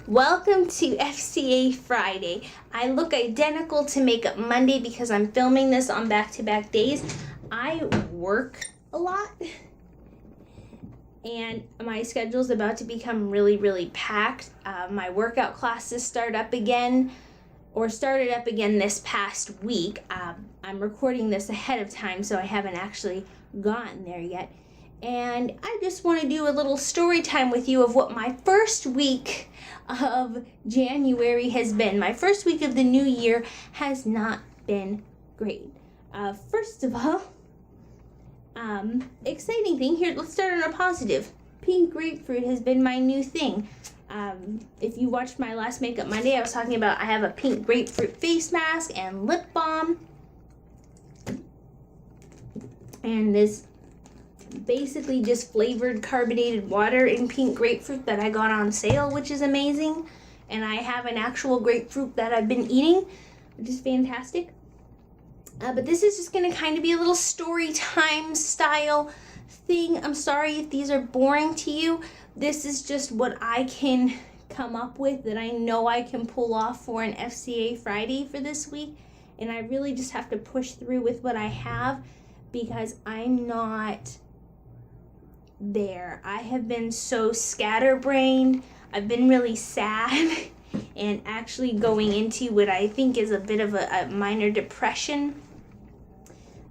Welcome to FCA Friday. I look identical to Makeup Monday because I'm filming this on back-to-back days. I work a lot and my schedule's about to become really packed. My workout classes started up again this past week. I'm recording this ahead of time, so I haven't actually gotten there yet. And I just want to do a little story time with you of what my first week of January has been. My first week of the new year has not been great. First of all, exciting thing here, let's start on a positive. Pink grapefruit has been my new thing. If you watched my last Makeup Monday, I was talking about I have a pink grapefruit face mask and lip balm. And this basically just flavored carbonated water in pink grapefruit that I got on sale, which is amazing. And I have an actual grapefruit that I've been eating, which is fantastic. But this is just going to kind of be a little story time style thing. I'm sorry if these are boring to you. This is just what I can come up with that I know I can pull off for an FCA Friday for this week. And I really just have to push through with what I have because I'm not there. I have been so scatterbrained. I've been really sad and actually going into what I think is a bit of a minor depression.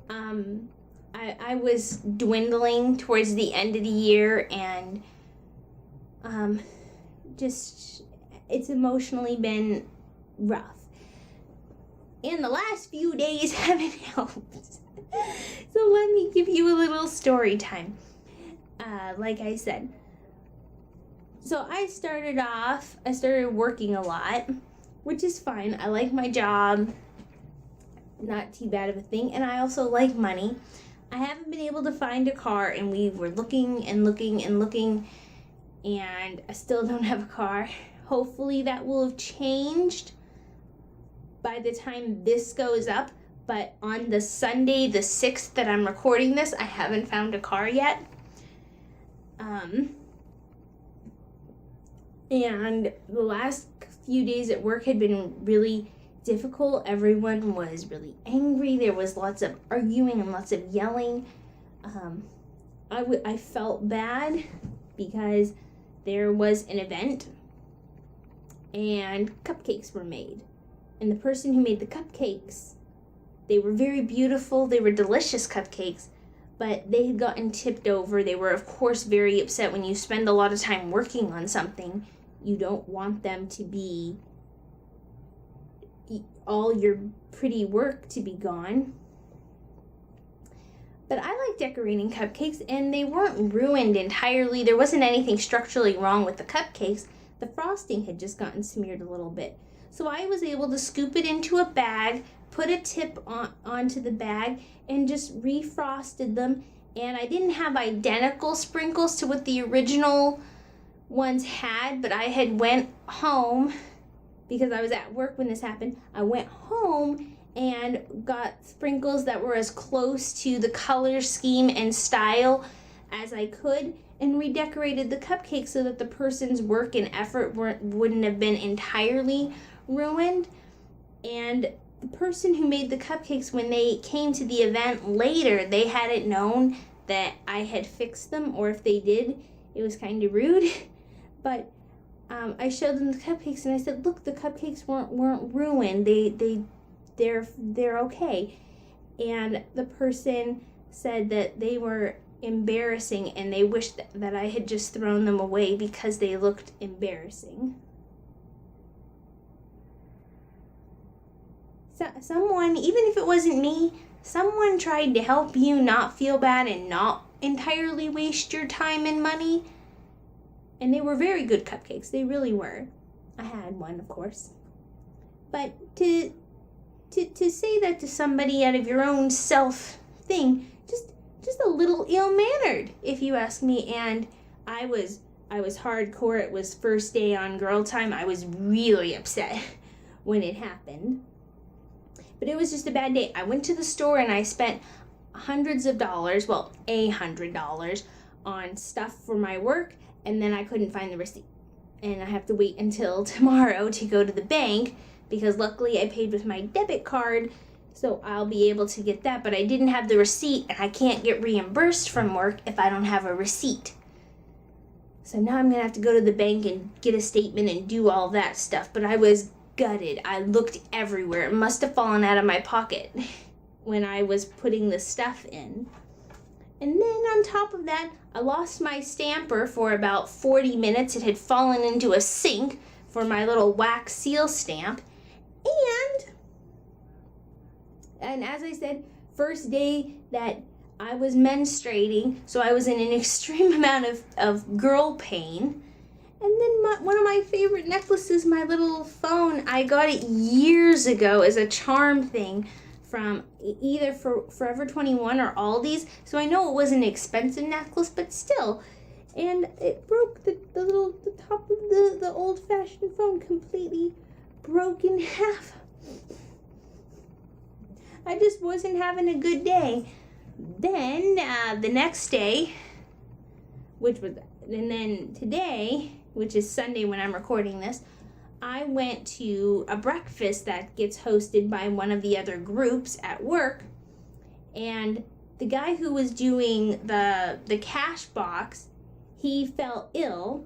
I was dwindling towards the end of the year and just it's emotionally been rough. And the last few days haven't helped. So let me give you a little story time. Like I said, so I started working a lot, which is fine. I like my job, not too bad of a thing, and I also like money. I haven't been able to find a car, and we were looking, and I still don't have a car. Hopefully that will have changed by the time this goes up, but on the Sunday, the 6th that I'm recording this, I haven't found a car yet. And the last few days at work had been really difficult. Everyone was really angry. There was lots of arguing and lots of yelling. I felt bad because there was an event and cupcakes were made. And the person who made the cupcakes, they were very beautiful. They were delicious cupcakes. But they had gotten tipped over. They were, of course, very upset. When you spend a lot of time working on something, you don't want them to be, all your pretty work to be gone. But I like decorating cupcakes, and they weren't ruined entirely. There wasn't anything structurally wrong with the cupcakes. The frosting had just gotten smeared a little bit. So I was able to scoop it into a bag, put a tip onto the bag, and just refrosted them. And I didn't have identical sprinkles to what the original ones had, but I had went home because I was at work when this happened. I went home and got sprinkles that were as close to the color scheme and style as I could and redecorated the cupcakes so that the person's work and effort wouldn't have been entirely ruined. And the person who made the cupcakes, when they came to the event later, they hadn't known that I had fixed them, or if they did, it was kind of rude. But I showed them the cupcakes and I said, "Look, the cupcakes weren't ruined. They're okay." And the person said that they were embarrassing and they wished that I had just thrown them away because they looked embarrassing. So someone, even if it wasn't me, someone tried to help you not feel bad and not entirely waste your time and money. And they were very good cupcakes. They really were. I had one, of course. But to say that to somebody out of your own self thing, just a little ill-mannered, if you ask me. And I was hardcore. It was first day on girl time. I was really upset when it happened. But it was just a bad day. I went to the store and I spent hundreds of dollars, well, $100 on stuff for my work, and then I couldn't find the receipt. and I have to wait until tomorrow to go to the bank because luckily I paid with my debit card, so I'll be able to get that, but I didn't have the receipt and I can't get reimbursed from work if I don't have a receipt. So now I'm gonna have to go to the bank and get a statement and do all that stuff, but I was gutted. I looked everywhere. It must have fallen out of my pocket when I was putting the stuff in. And then on top of that, I lost my stamper for about 40 minutes. It had fallen into a sink for my little wax seal stamp. And as I said, first day that I was menstruating, so I was in an extreme amount of girl pain. And then one of my favorite necklaces, my little phone, I got it years ago as a charm thing from either for Forever 21 or Aldi's. So I know it was an expensive necklace, but still. And it broke the top of the old-fashioned phone completely broke in half. I just wasn't having a good day. Then the next day, and then today, which is Sunday when I'm recording this, I went to a breakfast that gets hosted by one of the other groups at work, and the guy who was doing the cash box, he fell ill,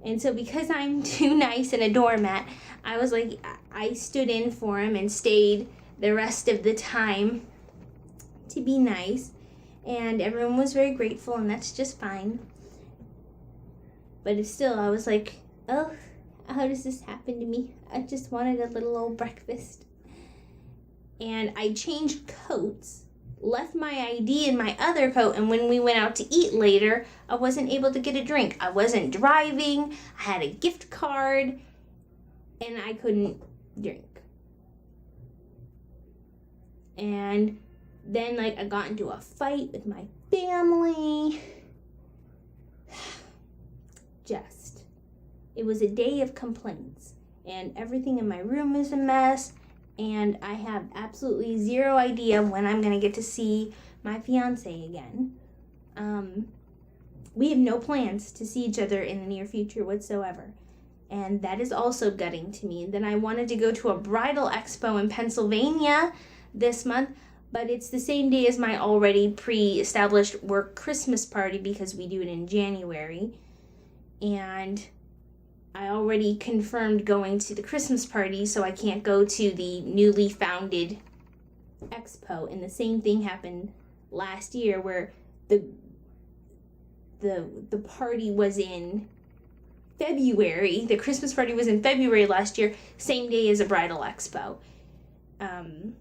and so because I'm too nice and a doormat, I stood in for him and stayed the rest of the time to be nice, and everyone was very grateful, and that's just fine. But it's still, I was like, oh, how does this happen to me? I just wanted a little old breakfast. And I changed coats, left my ID in my other coat, and when we went out to eat later, I wasn't able to get a drink. I wasn't driving, I had a gift card, and I couldn't drink. And then, I got into a fight with my family. It was a day of complaints, and everything in my room is a mess, and I have absolutely zero idea when I'm going to get to see my fiance again. We have no plans to see each other in the near future whatsoever, and that is also gutting to me. Then I wanted to go to a bridal expo in Pennsylvania this month, but it's the same day as my already pre-established work Christmas party because we do it in January, and I already confirmed going to the Christmas party, so I can't go to the newly founded expo. And the same thing happened last year where the party was in February. The Christmas party was in February last year, same day as a bridal expo. And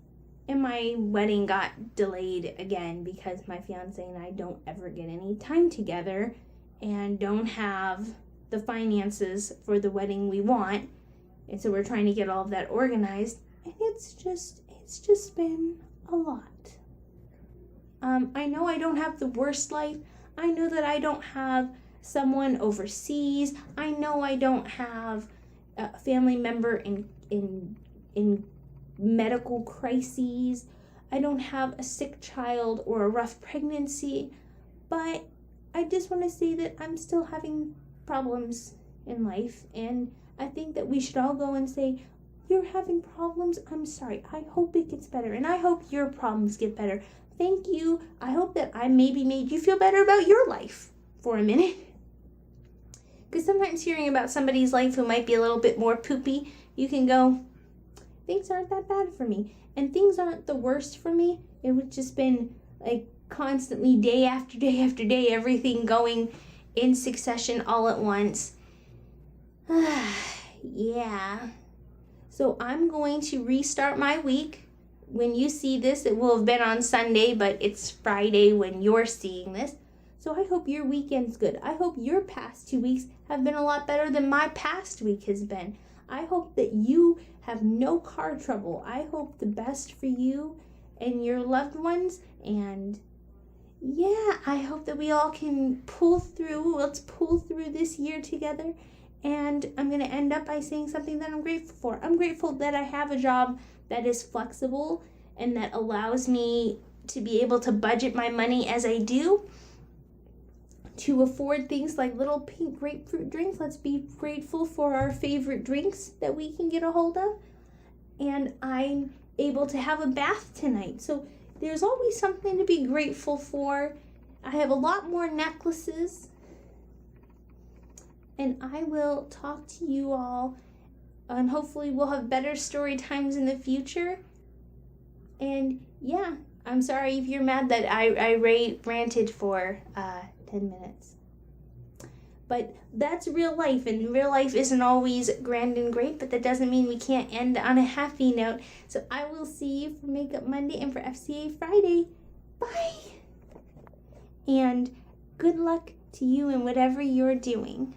my wedding got delayed again because my fiance and I don't ever get any time together and don't have the finances for the wedding we want, and so we're trying to get all of that organized, and it's just been a lot. I know I don't have the worst life. I know that I don't have someone overseas. I know I don't have a family member in medical crises. I don't have a sick child or a rough pregnancy, but I just want to say that I'm still having problems in life, and I think that we should all go and say, you're having problems, I'm sorry, I hope it gets better, and I hope your problems get better. Thank you. I hope that I maybe made you feel better about your life for a minute, because sometimes hearing about somebody's life who might be a little bit more poopy, you can go, things aren't that bad for me, and things aren't the worst for me. It would just been constantly day after day after day, everything going in succession all at once. Yeah. So I'm going to restart my week. When you see this, it will have been on Sunday, but it's Friday when you're seeing this. So I hope your weekend's good. I hope your past 2 weeks have been a lot better than my past week has been. I hope that you have no car trouble. I hope the best for you and your loved ones, and yeah, I hope that we all can pull through. Let's pull through this year together. And I'm going to end up by saying something that I'm grateful for. I'm grateful that I have a job that is flexible and that allows me to be able to budget my money as I do, to afford things like little pink grapefruit drinks. Let's be grateful for our favorite drinks that we can get a hold of. And I'm able to have a bath tonight. So there's always something to be grateful for. I have a lot more necklaces. And I will talk to you all, and hopefully we'll have better story times in the future. And yeah, I'm sorry if you're mad that I ranted for 10 minutes. But that's real life, and real life isn't always grand and great, but that doesn't mean we can't end on a happy note. So I will see you for Makeup Monday and for FCA Friday. Bye! And good luck to you in whatever you're doing.